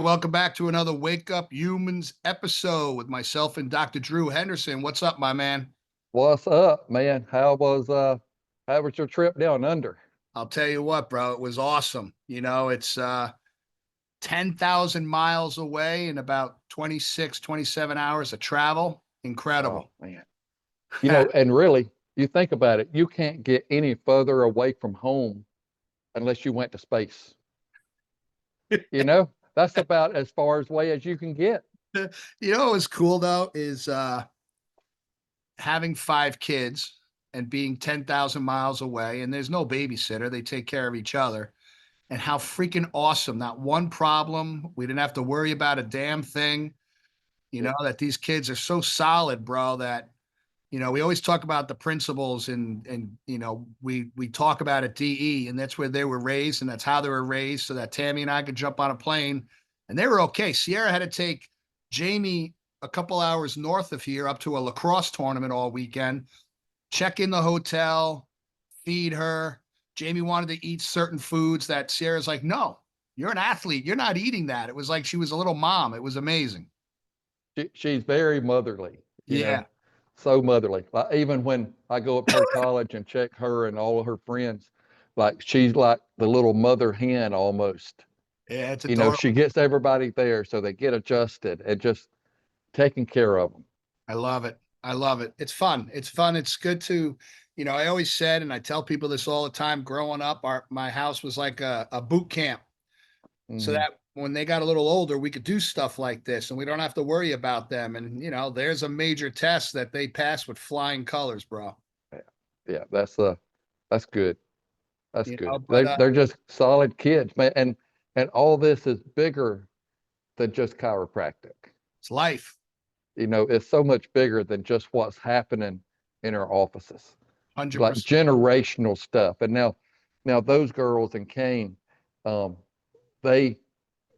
Welcome back to another Wake Up Humans episode with myself and Dr. Drew Henderson. What's up, my man? What's up, man? How was your trip down under? I'll tell you what, bro, it was awesome. It's 10,000 miles away in about 26, 27 hours of travel. Oh Incredible. man. And really, you think about it, you can't get any further away from home unless you went to space. That's about as far as away as you can get. What was cool though is having five kids and being 10,000 miles away, and there's no babysitter. They take care of each other. And how freaking awesome. Not one problem. We didn't have to worry about a damn thing. Yeah. That these kids are so solid, bro, that we always talk about the principles and we talk about at DE, and that's where they were raised and that's how they were raised, so that Tammy and I could jump on a plane and they were okay. Sierra had to take Jamie a couple hours north of here up to a lacrosse tournament all weekend, check in the hotel, feed her. Jamie wanted to eat certain foods that Sierra's like, no, you're an athlete. You're not eating that. It was like she was a little mom. It was amazing. She's very motherly, Yeah. so motherly. Like even when I go up to her college and check her and all of her friends, like she's like the little mother hen almost. Yeah, it's adorable. She gets everybody there so they get adjusted and just taking care of them. I love it. I love it. It's fun. It's fun. It's good to, I always said, and I tell people this all the time, growing up, my house was like a boot camp. So Hmm. that when they got a little older, we could do stuff like this and we don't have to worry about them. And, there's a major test that they pass with flying colors, bro. Yeah, yeah, that's good. That's You know, good. but They're just solid kids, man. And all this is bigger than just chiropractic. it's life. It's so much bigger than just what's happening in our offices, like 100%. generational stuff. And now those girls and Kane, um, they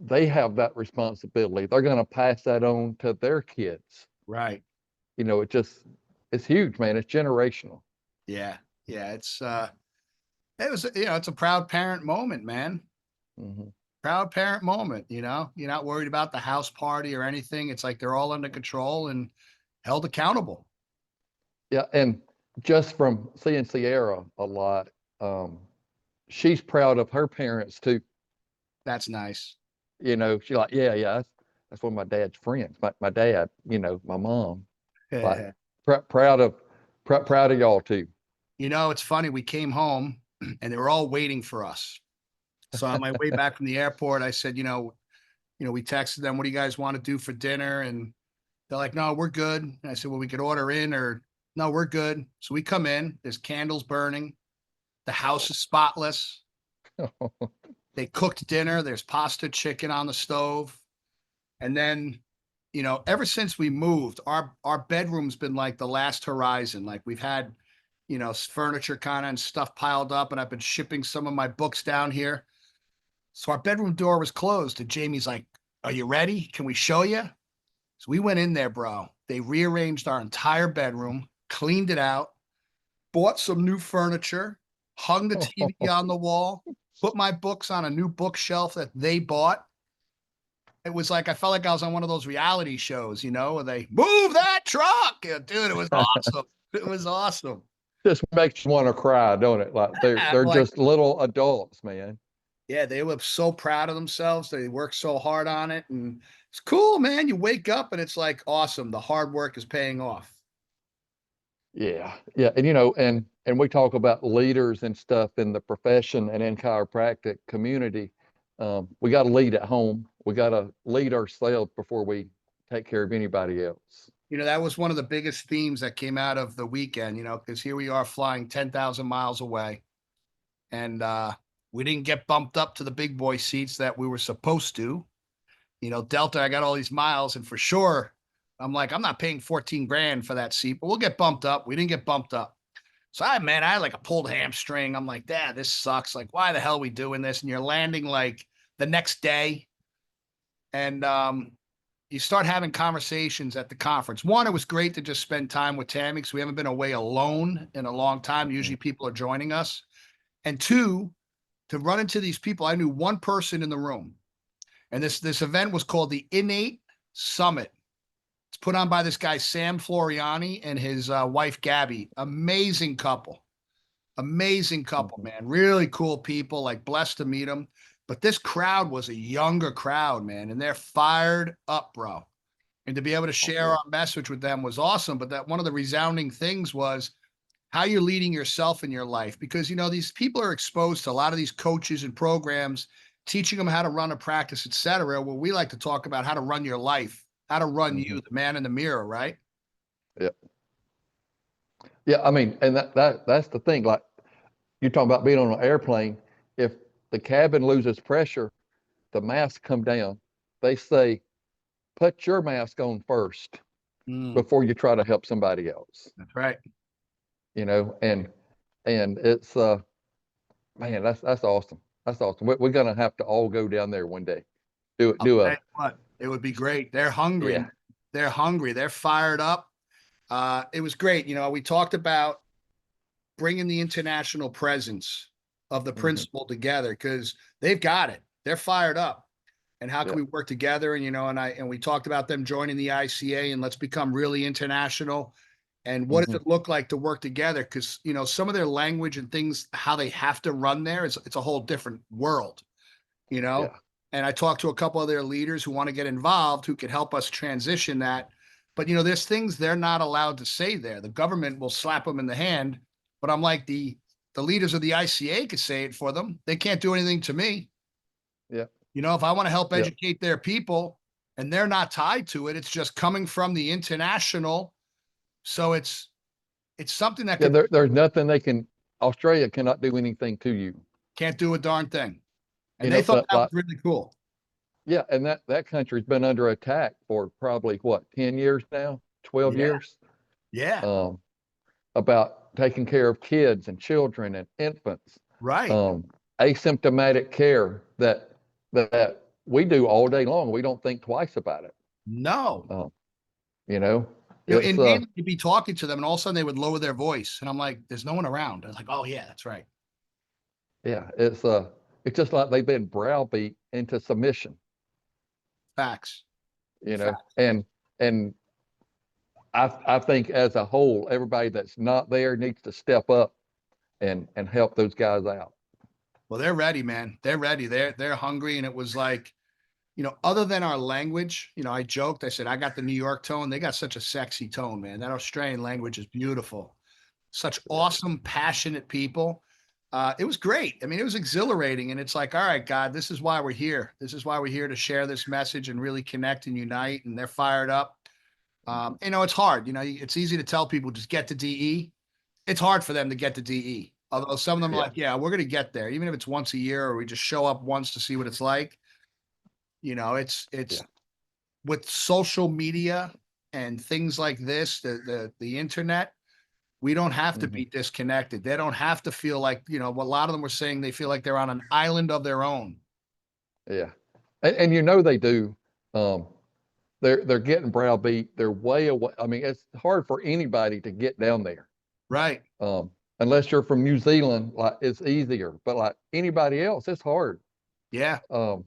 they have that responsibility. They're going to pass that on to their kids. Right. It's huge, man. It's generational. Yeah. Yeah. It's a proud parent moment, man. Hmm. Proud parent moment. You're not worried about the house party or anything. It's like they're all under control and held accountable. Yeah, and just from seeing Sierra a lot, um, she's proud of her parents too. That's nice. She's like, yeah, yeah, that's one of my dad's friends. My dad, my mom, like proud of proud of y'all too. It's funny. We came home and they were all waiting for us. So on my way back from the airport, I said, we texted them, what do you guys want to do for dinner? And they're like, no, we're good. And I said, well, we could order in, or no, we're good. So we come in, there's candles burning. The house is spotless. They cooked dinner. There's pasta chicken on the stove. And then, ever since we moved, our bedroom's been like the last horizon. Like we've had, furniture kind of and stuff piled up, and I've been shipping some of my books down here. So our bedroom door was closed, and Jamie's like, "Are you ready? Can we show you?" So we went in there, bro. They rearranged our entire bedroom, cleaned it out, bought some new furniture, hung the TV on the wall, put my books on a new bookshelf that they bought. It was like I felt like I was on one of those reality shows, where they move that truck. Yeah, dude, it was awesome. It was awesome. Just makes you want to cry, don't it? Like they're I'm they're like, just little adults, man. yeah, they were so proud of themselves. They worked so hard on it. And it's cool, man. You wake up and it's like awesome. The hard work is paying off. Yeah, yeah, and and we talk about leaders and stuff in the profession and in chiropractic community. We got to lead at home. We got to lead ourselves before we take care of anybody else. That was one of the biggest themes that came out of the weekend, because here we are flying 10,000 miles away. And we didn't get bumped up to the big boy seats that we were supposed to. Delta, I got all these miles, and for sure, I'm like, I'm not paying 14 grand for that seat, but we'll get bumped up. We didn't get bumped up. So I had like a pulled hamstring. I'm like, Dad, this sucks. Like, why the hell are we doing this? And you're landing like the next day. And you start having conversations at the conference. One, it was great to just spend time with Tammy because we haven't been away alone in a long time. Usually people are joining us. And two, to run into these people. I knew one person in the room, And this event was called the Innate Summit. It's put on by this guy, Sam Floriani, and his wife, Gabby. Amazing couple, Mhm. man. Really cool people, like blessed to meet them. But this crowd was a younger crowd, man, and they're fired up, bro. And to be able to Oh, share yeah. our message with them was awesome. But that one of the resounding things was how you're leading yourself in your life, because these people are exposed to a lot of these coaches and programs teaching them how to run a practice, etc. Well, we like to talk about how to run your life, how to run you, Mhm. the man in the mirror, right? Yeah. Yeah. I mean, and that's the thing. Like you're talking about being on an airplane. If the cabin loses pressure, the masks come down. They say, put your mask on first Mm, before you try to help somebody else. that's right. And it's man, that's awesome. That's awesome. We're gonna have to all go down there one day. Do I'll do tell you a what, it would be great. They're hungry. Yeah. They're hungry. They're fired up. It was great. We talked about bringing the international presence of the Hmm. principal together because they've got it. They're fired up. And how can Yeah. we work together? And we talked about them joining the ICA and let's become really international. And what does Hmm. it look like to work together? Because some of their language and things, how they have to run there, it's a whole different world, you know. Yeah. And I talked to a couple of their leaders who want to get involved, who could help us transition that. But there's things they're not allowed to say there. The government will slap them in the hand. But I'm like the leaders of the ICA could say it for them. They can't do anything to me. Yeah. If I want to help Yeah. educate their people and they're not tied to it, it's just coming from the international. So it's something that Yeah. could There's nothing they can. Australia cannot do anything to you. can't do a darn thing. And You they know, thought that was like really cool. yeah, and that country's been under attack for probably what 10 years now, 12 Yeah, years, yeah, um, about taking care of kids and children and infants, right. um, asymptomatic care that we do all day long. We don't think twice about it. No. Um, you know, it's In Maine, you'd be talking to them, and all of a sudden they would lower their voice, and I'm like, "There's no one around." I was like, "Oh yeah, that's right." yeah, it's just like they've been browbeat into submission, Facts. you know, Facts. and I think as a whole, everybody that's not there needs to step up and help those guys out. Well, they're ready, man. They're ready. They're hungry, and it was like, other than our language, I joked. I said, "I got the New York tone. They got such a sexy tone, man. That Australian language is beautiful. Such Yeah. awesome, passionate people." It was great. I mean, it was exhilarating, and it's like, all right, God, this is why we're here. This is why we're here to share this message and really connect and unite. And they're fired up. It's hard. It's easy to tell people just get to DE. It's hard for them to get to DE. Although some of them are Yeah. like, yeah, we're going to get there, even if it's once a year or we just show up once to see what it's like. It's Yeah. with social media and things like this, the internet. We don't have to Hmm. be disconnected. They don't have to feel like, a lot of them were saying they feel like they're on an island of their own. Yeah. And they do. Um, they're getting browbeat. They're way away. I mean, it's hard for anybody to get down there. Right. Um, unless you're from New Zealand, like it's easier. But like anybody else, it's hard. Yeah. Um,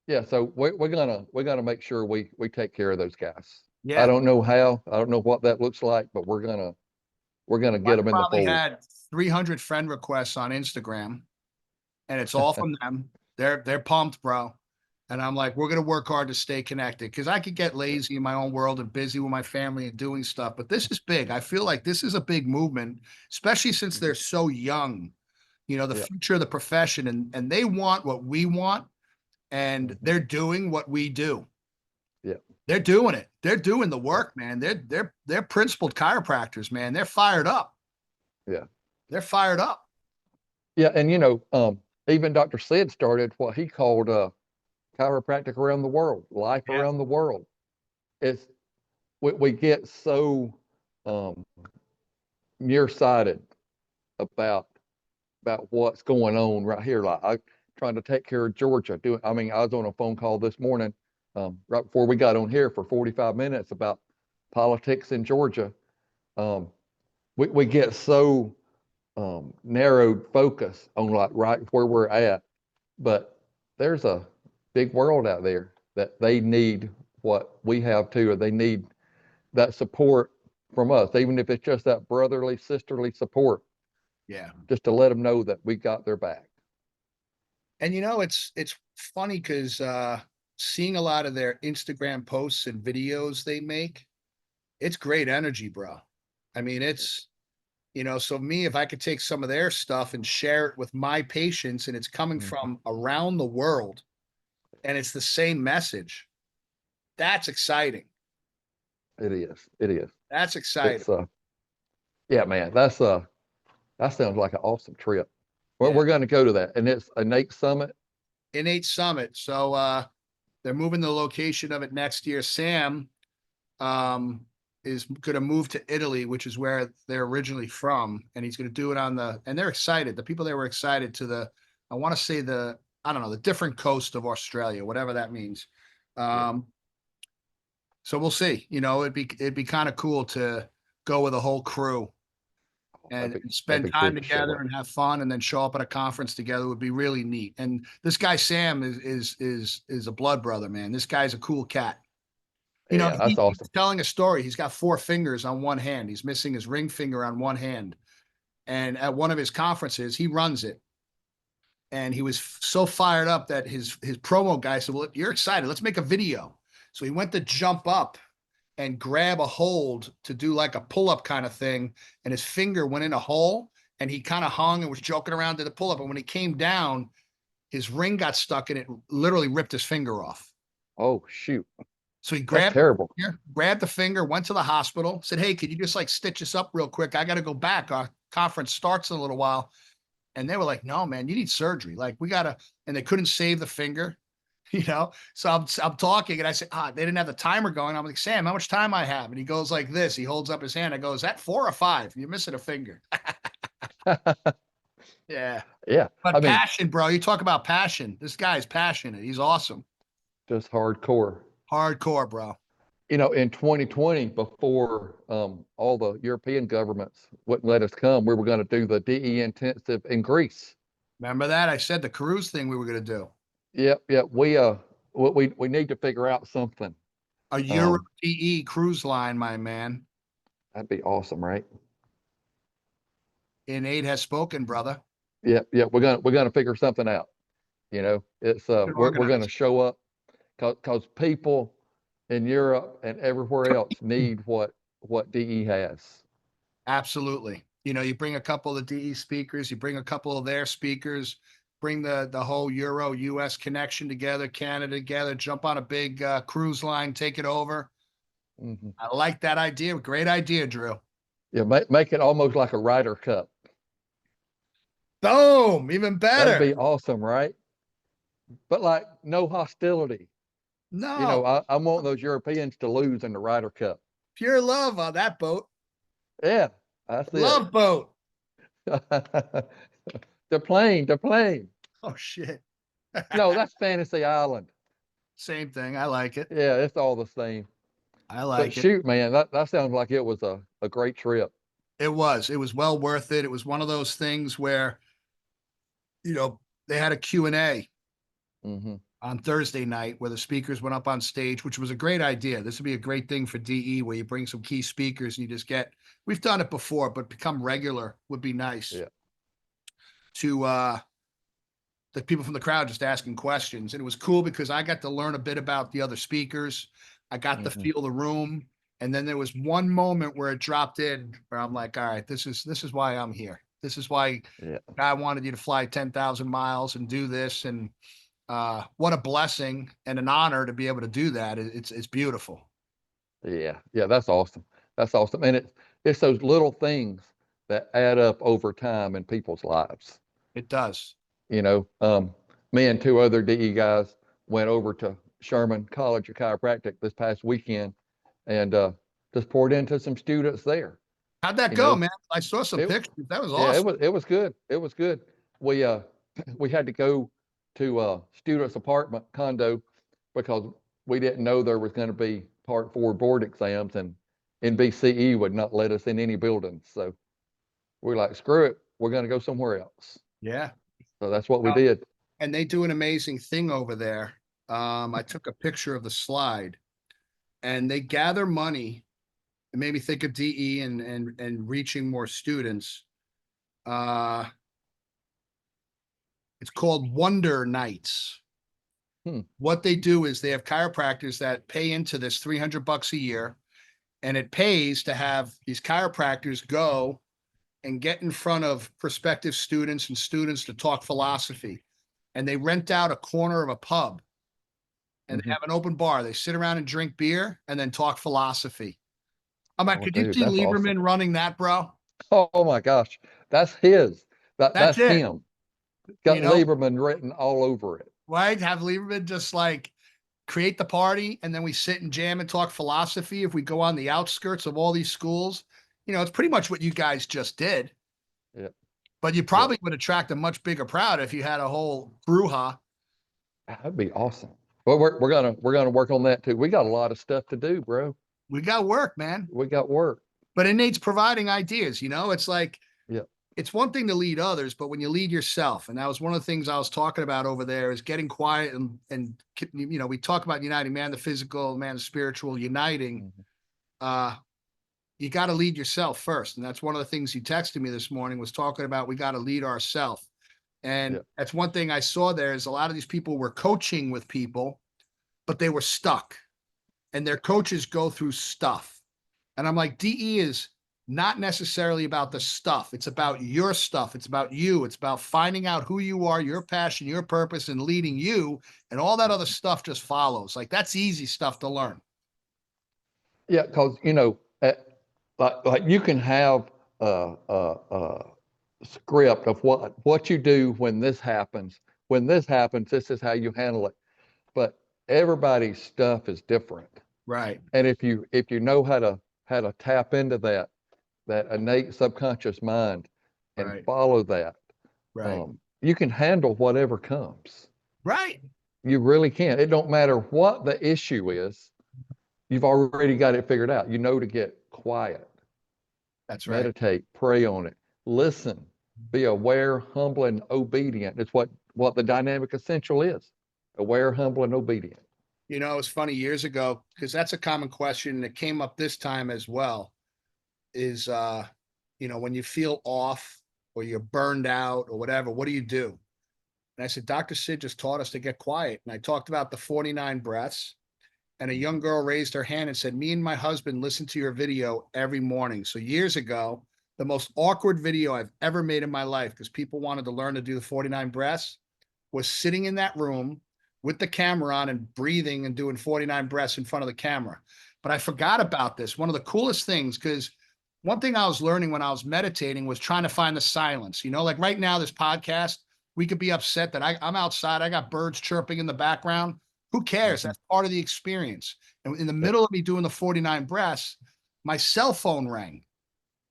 yeah. So we're gonna make sure we take care of those guys. I Yeah. don't know how. I don't know what that looks like, but we're gonna I get them in the probably fold. had 300 friend requests on Instagram and it's all from them. They're pumped, bro. And I'm like, we're gonna work hard to stay connected because I could get lazy in my own world and busy with my family and doing stuff. But this is big. I feel like this is a big movement, especially since they're Mhm. so young. The Yeah. future of the profession, and they want what we want, and Hmm. they're doing what we do. Yeah. They're doing it. They're doing the Yeah. work, man. They're principled chiropractors, man. They're fired up. Yeah. They're fired up. Yeah. And even Dr. Sid started what he called chiropractic around the world, life Yeah. around the world. It's we get so um, nearsighted about what's going on right here. Like I trying to take care of Georgia. I mean, I was on a phone call this morning, right before we got on here for 45 minutes about politics in Georgia. Um, we get so narrowed focus on like right where we're at, but there's a big world out there that they need what we have too, or they need that support from us, even if it's just that brotherly, sisterly support, Yeah. just to let them know that we got their back. And it's funny because seeing a lot of their Instagram posts and videos they make, it's great energy, bro. I mean, so me, if I could take some of their stuff and share it with my patients, and it's coming Mhm. from around the world, and it's the same message, that's exciting. It is. It is. That's exciting. It's yeah, man. That sounds like an awesome trip. Yeah. We're going to go to that, and it's a Nate Summit. Innate Summit. So they're moving the location of it next year. Sam um is going to move to Italy, which is where they're originally from, and he's going to do it and they're excited. The people there were excited to I want to say I don't know, the different coast of Australia, whatever that means. Yeah, Um, so we'll see. It'd be kind of cool to go with a whole crew and that'd spend be cool time to show together up. and have fun and then show up at a conference together would be really neat. And this guy Sam is a blood brother, man. This guy's a cool cat. Yeah, that's He's awesome. telling a story. He's got four fingers on one hand. He's missing his ring finger on one hand. And at one of his conferences, he runs it. And he was so fired up that his promo guy said, "Well, you're excited. Let's make a video." So he went to jump up and grab a hold to do like a pull-up kind of thing, and his finger went in a hole, and he kind of hung and was joking around to the pull-up. And when he came down, his ring got stuck and it literally ripped his finger off. Oh shoot, So he that's terrible. grabbed the finger, went to the hospital, said, "Hey, could you just like stitch this up real quick? I got to go back. Our conference starts in a little while." And they were like, "No, man, you need surgery. Like we gotta," and they couldn't save the finger. So I'm talking and I said, they didn't have the timer going. I'm like, "Sam, how much time I have?" And he goes like this. He holds up his hand. I go, "Is that 4 or 5? You're missing a finger." Yeah. Yeah, I But mean, passion, bro. You talk about passion. This guy's passionate. He's awesome. just hardcore. Hardcore, bro. In 2020, before all the European governments wouldn't let us come, we were going to do the DE intensive in Greece. Remember that? I said the cruise thing we were gonna do. Yep, yep. We need to figure out something. A Euro Um, DE cruise line, my man. that'd be awesome, right? Innate has spoken, brother. Yep, yep. We're gonna figure something out. It's Good we're gonna organized. show up because people in Europe and everywhere else need what DE has. Absolutely. You bring a couple of DE speakers, you bring a couple of their speakers, bring the whole Euro US connection together, Canada together, jump on a big cruise line, take it over. Hmm. I like that idea. Great idea, Drew. Yeah, make it almost like a Ryder Cup. Boom, even That'd better. be awesome, right? But like no hostility. No, I want those Europeans to lose in the Ryder Cup. pure love on that boat. Yeah, that's it. Love boat. The plane. Oh shit. No, that's Fantasy Island. Same thing. I like it. Yeah, it's all the same. I But like it. shoot, man, that sounds like it was a great trip. It was. It was well worth it. It was one of those things where, you know, they had a Q&A Hmm. on Thursday night where the speakers went up on stage, which was a great idea. This would be a great thing for DE where you bring some key speakers and you just we've done it before, but become regular would be nice Yeah. to the people from the crowd just asking questions. And it was cool because I got to learn a bit about the other speakers. I got to Hmm. feel the room. And then there was one moment where it dropped in where I'm like, all right, this is why I'm here. This is why Yeah. God wanted you to fly 10,000 miles and do this. And what a blessing and an honor to be able to do that. It's beautiful. Yeah. Yeah. That's awesome. That's awesome. And it's those little things that add up over time in people's lives. It does. You know, me and two other DE guys went over to Sherman College of Chiropractic this past weekend and just poured into some students there. How'd that You go, know, man? I saw some it pictures. That was yeah, awesome. it was good. It was good. We we had to go to student's apartment condo because we didn't know there was going to be part 4 board exams, and NBCE would not let us in any buildings. So we're like, screw it, we're going to go somewhere else. Yeah. So that's what we Uh, did. and they do an amazing thing over there. I took a picture of the slide, and they gather money. It made me think of DE and reaching more students. Uh, it's called Wonder Nights. Hmm. What they do is they have chiropractors that pay into this $300 a year, and it pays to have these chiropractors go and get in front of prospective students and students to talk philosophy. And they rent out a corner of a pub, and they Mhm. have an open bar. They sit around and drink beer and then talk philosophy. I'm like, Oh, could you dude, see that's awesome. Lieberman running that, bro? Oh my gosh, that's his. That's That's it. him. You Got know, Lieberman written all over it. right? Have Lieberman just like create the party, and then we sit and jam and talk philosophy. If we go on the outskirts of all these schools, it's pretty much what you guys just did. Yeah, But you yeah, probably would attract a much bigger crowd if you had a whole brouhaha. that'd be awesome. Well, we're gonna work on that too. We got a lot of stuff to do, bro. We got work, man. We got work. But it needs providing ideas. It's like Yeah, it's one thing to lead others, but when you lead yourself, and that was one of the things I was talking about over there, is getting quiet and we talk about uniting man, the physical, man, the spiritual, uniting. mhm, Uh, you got to lead yourself first, and that's one of the things you texted me this morning was talking about. We got to lead ourselves, and yeah, that's one thing I saw there is a lot of these people were coaching with people, but they were stuck, and their coaches go through stuff. And I'm like, DE is not necessarily about the stuff. It's about your stuff. It's about you. It's about finding out who you are, your passion, your purpose, and leading you. And all that other stuff just follows. Like that's easy stuff to learn. yeah. Because like you can have a script of what you do when this happens. When this happens, this is how you handle it. But everybody's stuff is different. Right. And if you know how to tap into that innate subconscious mind and Right. follow that, Right. you can handle whatever comes. Right. You really can. It don't matter what the issue is. You've already got it figured out. You know to get quiet, That's right. meditate, pray on it, listen, be aware, humble, and obedient. It's what the dynamic essential is. Aware, humble, and obedient. It's funny years ago, because that's a common question that came up this time as well, is when you feel off or you're burned out or whatever, what do you do? And I said, Dr. Sid just taught us to get quiet. And I talked about the 49 breaths. And a young girl raised her hand and said, me and my husband listen to your video every morning. So years ago, the most awkward video I've ever made in my life, because people wanted to learn to do the 49 breaths, was sitting in that room with the camera on and breathing and doing 49 breaths in front of the camera. But I forgot about this. One of the coolest things, because one thing I was learning when I was meditating was trying to find the silence. Like right now, this podcast, we could be upset that I'm outside. I got birds chirping in the background. Who cares? Mhm. That's part of the experience. And in the Yep. middle of me doing the 49 breaths, my cell phone rang.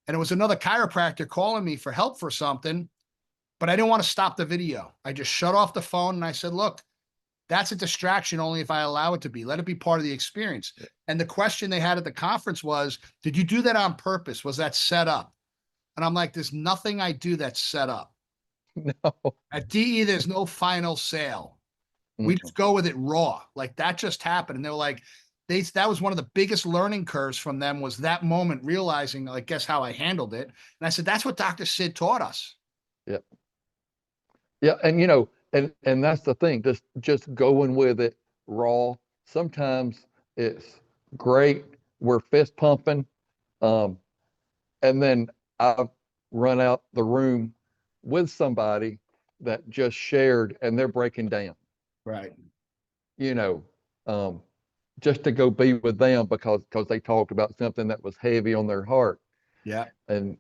And it was another chiropractor calling me for help for something, but I didn't want to stop the video. I just shut off the phone and I said, look, that's a distraction only if I allow it to be. Let it be part of the experience. And the question they had at the conference was, did you do that on purpose? Was that set up? And I'm like, there's nothing I do that's set up. No. At DE, there's no final sale. We Mm-mm. just go with it raw. Like that just happened. And they were like, that was one of the biggest learning curves from them was that moment realizing, like, guess how I handled it. And I said, that's what Dr. Sid taught us. Yep. Yeah, and and that's the thing, just going with it raw. Sometimes it's great. We're fist pumping, um, and then I've run out the room with somebody that just shared, and they're breaking down. Right. You know, um, just to go be with them because they talked about something that was heavy on their heart, Yeah. and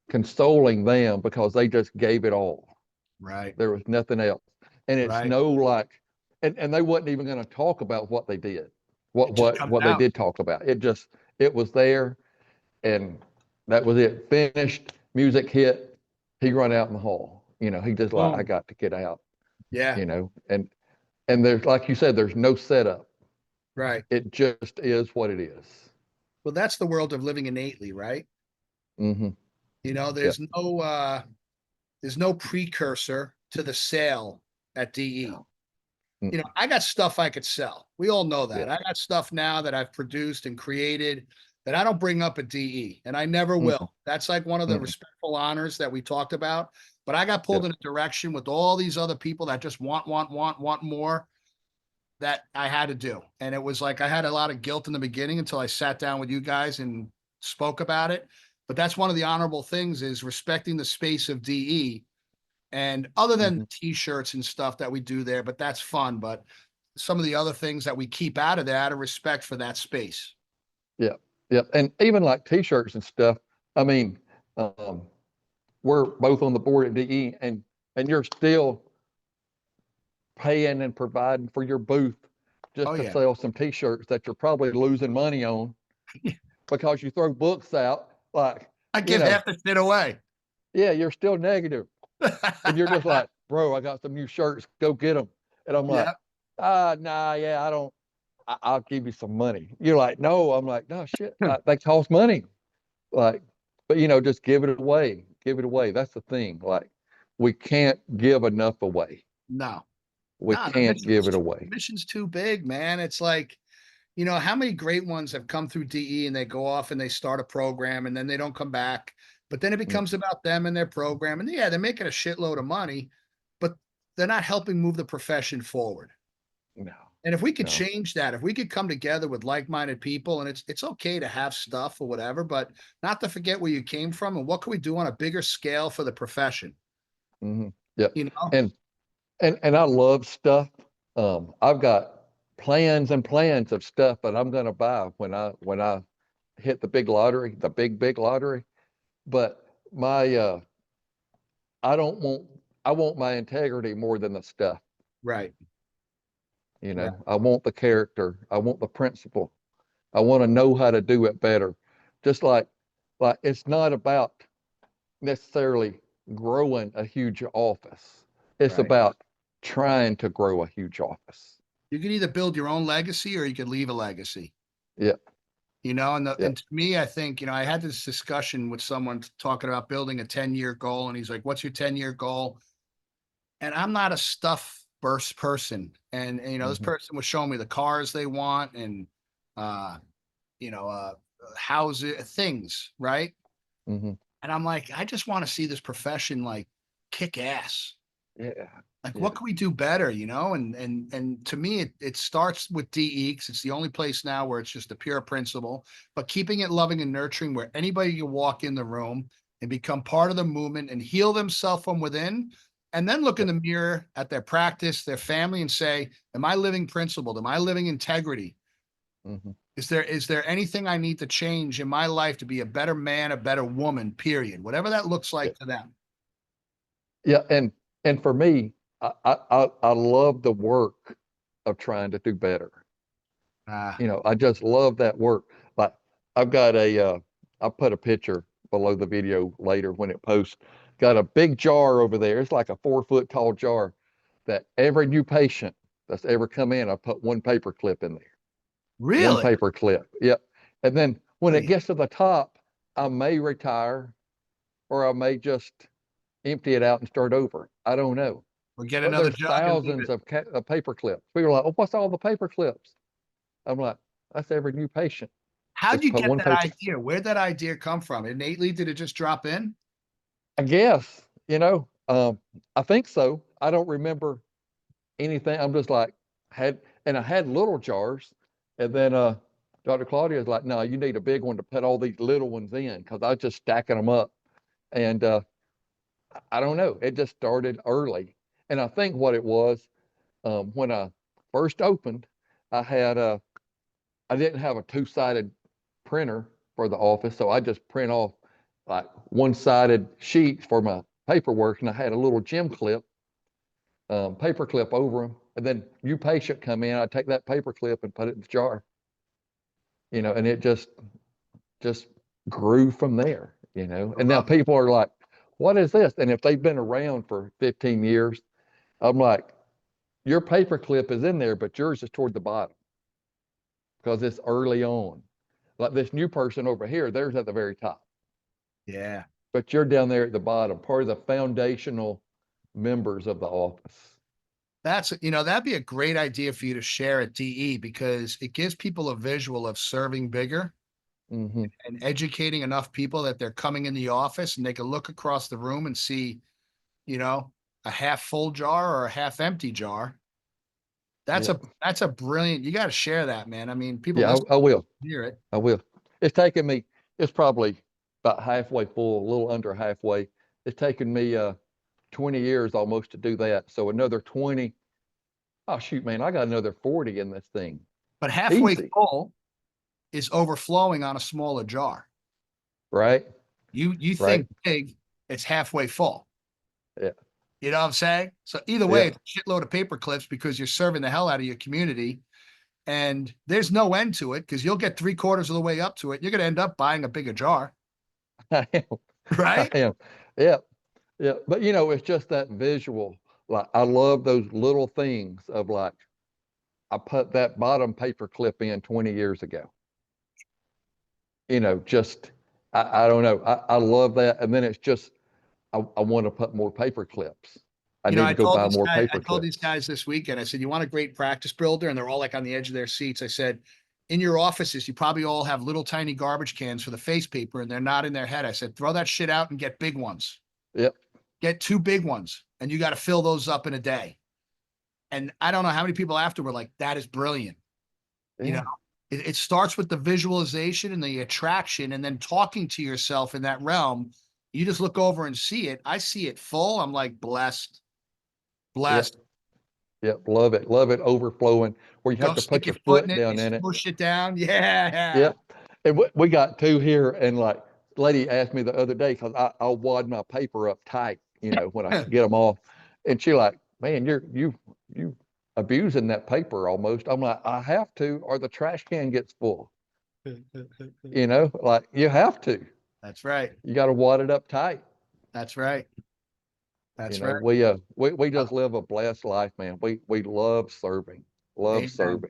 consoling them because they just gave it all. Right. There was nothing else. And it's Right. no like, and they wasn't even going to talk about what they did, what It just what comes what they out. did talk about. It was there, and that was it. Finished. Music hit. He run out in the hall. He just like, I Boom. got to get out. Yeah. And there's, like you said, there's no setup. Right. It just is what it is. Well, that's the world of living innately, right? Mm-hmm. Yep. There's no precursor to the sale at DE. No. you know, Mm-mm. I got stuff I could sell. We all know Yeah. that. I got stuff now that I've produced and created that I don't bring up at DE, and I never Mm-mm. will. That's like one of the Mm-mm. respectful honors that we talked about. But I got Yeah. pulled in a direction with all these other people that just want more that I had to do. And it was like I had a lot of guilt in the beginning until I sat down with you guys and spoke about it. But that's one of the honorable things is respecting the space of DE. And other than Mm-hmm. t-shirts and stuff that we do there, but that's fun. But some of the other things that we keep out of there out of respect for that space. Yeah. Yeah. And even like t-shirts and stuff. I mean, um, we're both on the board at DE, and you're still paying and providing for your booth Oh just to yeah. sell some t-shirts that you're probably losing money on because you throw books out like, I you give know, half the shit away. yeah, you're still negative. And you're just like, bro, I got some new shirts, go get them. And I'm like, Yeah. nah, yeah, I don't, I'll give you some money. You're like, no. I'm like, no, shit, they cost money. Like, but just give it away. Give it away. That's the thing. Like, we can't give enough away. No. We No, the can't give it away. mission's too big, man. It's like, you know, how many great ones have come through DE and they go off and they start a program and then they don't come back. But then it becomes Mhm. about them and their program. And yeah, they're making a shitload of money, but they're not helping move the profession forward. No, And if we could no. change that, if we could come together with like-minded people, and it's okay to have stuff or whatever, but not to forget where you came from and what can we do on a bigger scale for the profession, Hmm. Yep. you know? And and I love stuff. I've got plans and plans of stuff that I'm gonna buy when I hit the big lottery, the big lottery. But my I don't want I want my integrity more than the stuff. Right. Right. I want the character. I want the principle. I want to know how to do it better. Just like it's not about necessarily growing a huge office. It's Right. about trying to grow a huge office. You can either build your own legacy or you could leave a legacy. Yeah, You know, and yeah. and to me, I think, you know, I had this discussion with someone talking about building a 10-year goal, and he's like, "What's your 10-year goal?" And I'm not a stuff burst person. And you know, this Hmm. person was showing me the cars they want and uh, you know, houses, things, right? Hmm. And I'm like, I just want to see this profession like kick ass. Yeah, Like, yeah. what can we do better, you know? And to me, it starts with DE because it's the only place now where it's just a pure principle, but keeping it loving and nurturing where anybody can walk in the room and become part of the movement and heal themselves from within, and then look in Yep. the mirror at their practice, their family, and say, Am I living principled? Am I living integrity? Hmm. Is there anything I need to change in my life to be a better man, a better woman, period? Whatever that looks Yeah, like to them. yeah. And for me, I love the work of trying to do better. Uh, I just love that work. Like I've got I'll put a picture below the video later when it posts. Got a big jar over there. It's like a 4 foot tall jar that every new patient that's ever come in, I put one paper clip in there. One really? paper clip. Yep. And then when it Really? gets to the top, I may retire or I may just empty it out and start over. I don't know. Or get But another there's jug and leave thousands it. of paper clips. People are like, oh, what's all the paper clips? I'm like, that's every new patient. How'd Just you put get one that paper. idea? Where'd that idea come from? Innately, did it just drop in? I guess, I think so. I don't remember anything. I'm just like, I had little jars. And then Dr. Claudia is like, no, you need a big one to put all these little ones in because I was just stacking them up. And I don't know. It just started early. And I think what it was, when I first opened, I had I didn't have a two-sided printer for the office, so I just print off like one-sided sheets for my paperwork, and I had a little gem clip, paper clip over them. And then new patient come in, I take that paper clip and put it in the jar, and it just grew from there, I And now love it. people are like, "What is this?" And if they've been around for 15 years, I'm like, "Your paper clip is in there, but yours is toward the bottom because it's early on." Like this new person over here, theirs at the very top, Yeah. but you're down there at the bottom, part of the foundational members of the office. That'd be a great idea for you to share at DE because it gives people a visual of serving bigger Hmm. and educating enough people that they're coming in the office and they can look across the room and see, you know, a half full jar or a half empty jar. That's Yeah. a brilliant, you got to share that, man. I mean, people Yeah, listen I will. to hear it. I will. It's taken me, it's probably about halfway full, a little under halfway. It's taken me 20 years almost to do that. So another 20. Oh shoot, man, I got another 40 in this thing. But halfway Easy, full is overflowing on a smaller jar. right? You Right. think big, it's halfway full. Yeah. You know what I'm saying? So either way, Yeah. it's a shitload of paper clips because you're serving the hell out of your community. And there's no end to it because you'll get three-quarters of the way up to it. You're going to end up buying a bigger jar, I am. I right? am. Yeah. Yeah. But it's just that visual. Like I love those little things of like I put that bottom paper clip in 20 years ago. Just I don't know. I love that. And then it's just I want to put more paper clips. I need to go buy more I paper told these clips. guys this weekend, I said, you want a great practice builder? And they're all like on the edge of their seats. I said, in your offices, you probably all have little tiny garbage cans for the face paper and they're not in their head. I said, throw that shit out and get big ones. Yep. Get two big ones and you got to fill those up in a day. And I don't know how many people after were like, that is brilliant. You know, Yeah. it starts with the visualization and the attraction and then talking to yourself in that realm. You just look over and see it. I see it full. I'm like, blessed, Yep. blessed. Yep. Love it. Love it overflowing where you have Go to stick put your your foot in foot it, you down in it. smush it down. Yeah. Yep. And we got two here, and like, lady asked me the other day because I'll wad my paper up tight, when I get them off, and she like, man, you abusing that paper almost. I'm like, I have to, or the trash can gets full. Like you have to. That's right. You got to wad it up tight. That's right. That's right. We just live a blessed life, man. We love serving, love Amen. serving.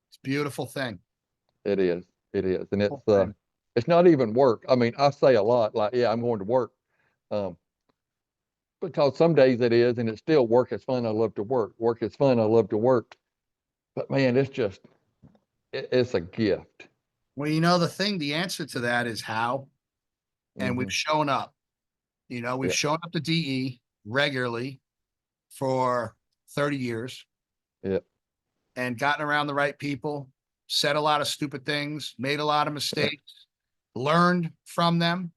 It's a beautiful thing. It is. It is. And Beautiful thing. it's not even work. I mean, I say a lot like, yeah, I'm going to work. Um, because some days it is, and it's still work. It's fun. I love to work. Work is fun. I love to work. But man, it's a gift. Well, the answer to that is how, and we've Hmm. shown up. We've Yeah. shown up to DE regularly for 30 years Yeah. and gotten around the right people, said a lot of stupid things, made a lot of mistakes, learned from them,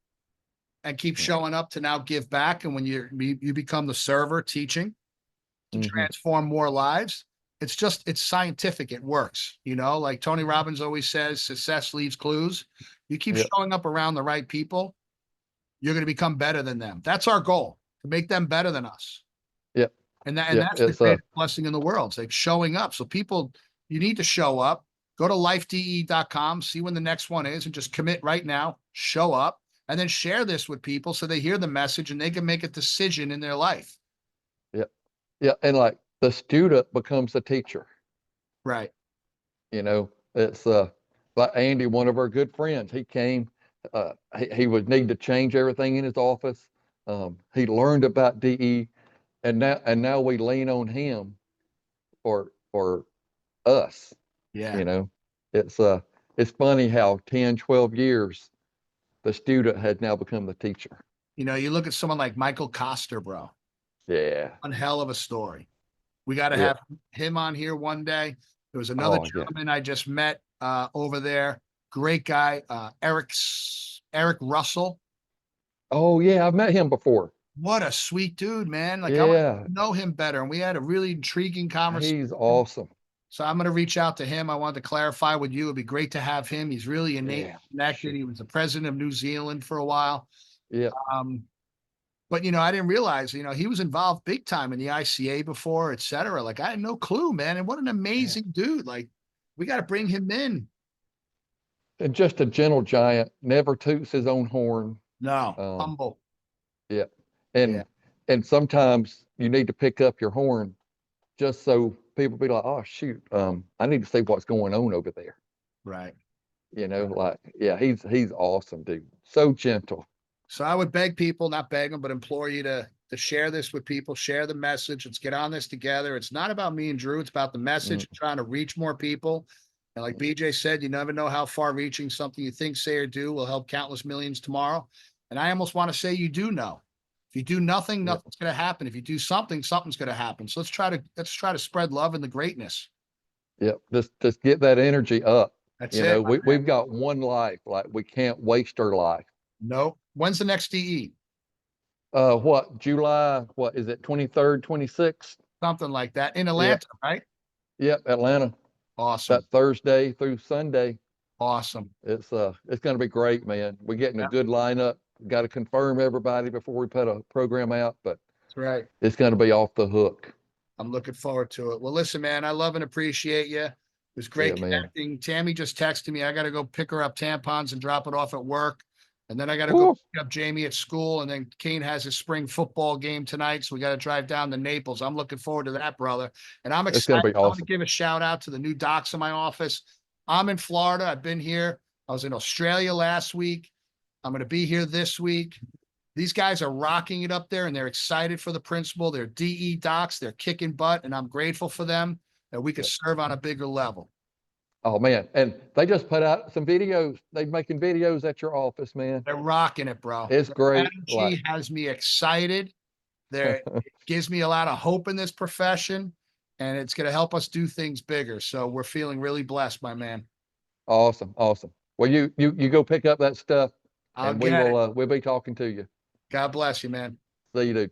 and keep Yeah. showing up to now give back. And when you become the server teaching to Hmm. transform more lives, it's scientific. It works. Like Tony Robbins always says, success leaves clues. You keep Yeah. showing up around the right people, you're going to become better than them. That's our goal, to make them better than us. Yeah. And Yeah. that's the It's greatest blessing in the world. It's like showing up. So people, you need to show up. Go to lifede.com, see when the next one is, and just commit right now. Show up, and then share this with people so they hear the message and they can make a decision in their life. Yeah. Yeah. And like the student becomes the teacher. Right. It's like Andy, one of our good friends. He came. He would need to change everything in his office. He learned about DE, and now we lean on him for us. Yeah. You know, it's it's funny how 10, 12 years the student had now become the teacher. You look at someone like Michael Koster, bro. Yeah. One hell of a story. We got to Yeah. have him on here one day. There was another Oh yeah. gentleman I just met over there. Great guy, Eric Russell. Oh yeah. I've met him before. What a sweet dude, man. Like I want Yeah. to know him better. And we had a really intriguing conversation. He's awesome. So I'm going to reach out to him. I wanted to clarify with you. It'd be great to have him. He's really innately Yeah. connected. Shoot. He was the president of New Zealand for a while. Yeah. Um, but I didn't realize, he was involved big time in the ICA before, et cetera. Like I had no clue, man. And what an Yeah. amazing dude. Like we got to bring him in. And just a gentle giant, never toots his own horn. No, Um, humble. yeah. Yeah, And sometimes you need to pick up your horn just so people be like, oh shoot, I need to see what's going on over there. right. Like, yeah, he's awesome, dude. So gentle. So I would beg people, not beg them, but implore you to to share this with people, share the message. Let's get on this together. It's not about me and Drew. It's about the message, Mm, trying to reach more people. And like BJ said, you never know how far reaching something you think, say, or do will help countless millions tomorrow. And I almost want to say you do know. If you do nothing, yep, nothing's going to happen. If you do something, something's going to happen. So let's try to spread love and the greatness. yep. Just get that energy up. That's You it, know, my man. we've got one life. Like we can't waste our life. No. When's the next DE? What, July, what is it, 23rd, 26th? Something like that in Yep, Atlanta, right? yep, Atlanta. Awesome. That Thursday through Sunday. Awesome. It's gonna be great, man. We're getting a Yeah, good lineup. Got to confirm everybody before we put a program out, but that's right. it's gonna be off the hook. I'm looking forward to it. Well, listen, man, I love and appreciate you. It was Yeah, great man. connecting. Tammy just texted me. I got to go pick her up tampons and drop it off at work. And then I got to go Woo, pick up Jamie at school. And then Kane has his spring football game tonight. So we got to drive down to Naples. I'm looking forward to that, brother. And I'm it's gonna excited. be I want to awesome. give a shout out to the new docs in my office. I'm in Florida. I've been here. I was in Australia last week. I'm going to be here this week. These guys are rocking it up there and they're excited for the principal. They're DE docs. They're kicking butt. And I'm grateful for them that we could Yep. serve on a bigger level. Oh man, and they just put out some videos. They're making videos at your office, man. They're rocking it, bro. It's The great. Like, energy has me excited. There, it gives me a lot of hope in this profession, and it's going to help us do things bigger. So we're feeling really blessed, my man. awesome, awesome. Well, you go pick up that stuff, I'll and we get it. will we'll be talking to you. God bless you, man. See you, dude.